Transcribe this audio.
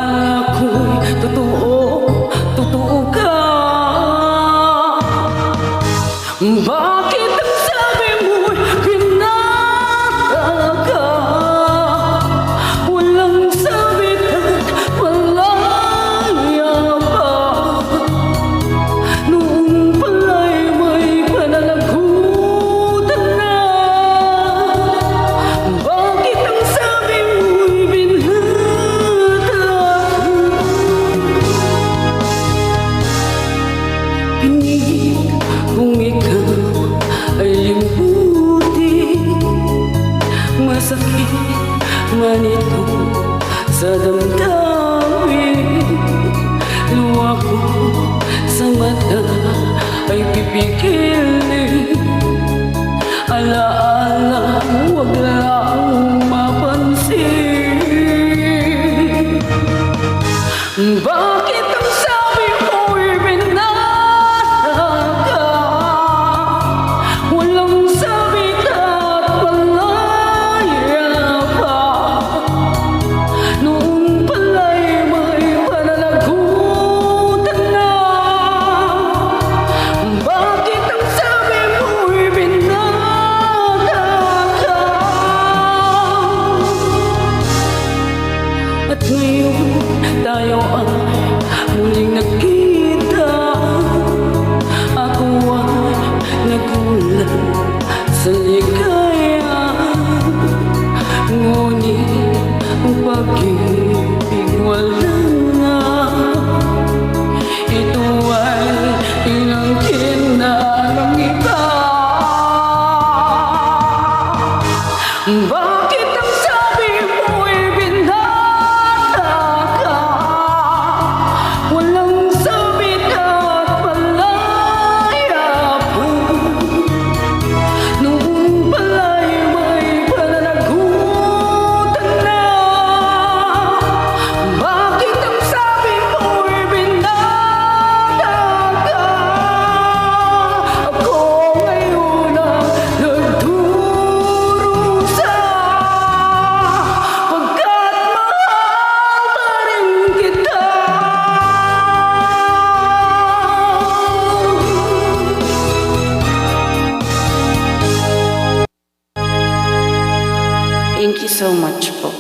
akala ko'y totoo ka. Bakit ang sabi mo'y pinatay ka? Walang sabit at malaya pa. Noon pala'y may pananagutan na. Bakit ang sabi mo'y binatay? Pinilit kung ikaw ay limutin. Masakit man ito sa damdamin. Luha ko sa mata ay pipigilin. Alaala, huwag lang mapansin. Bakit ang sabi mo'y binatay ka? Walang sabit at malaya pa. Noon pala'y may pananagutan na. Bakit ang sabi mo'y binatay ka? At ngayon tayo ay muling nagkita. Ako ay nagulat sa ligaya. Ngunit ang pag-ibig wala na. Ito ay inangkin na ng iba. Bakit ang sabi mo'y binatay ka? Walang sabit at malaya pa. Noon pala'y may pananagutan na. Bakit ang sabi mo'y binatay ka? Ako ngayon ang nagdurusa, pagkat mahal pa rin kita. Thank you so much po.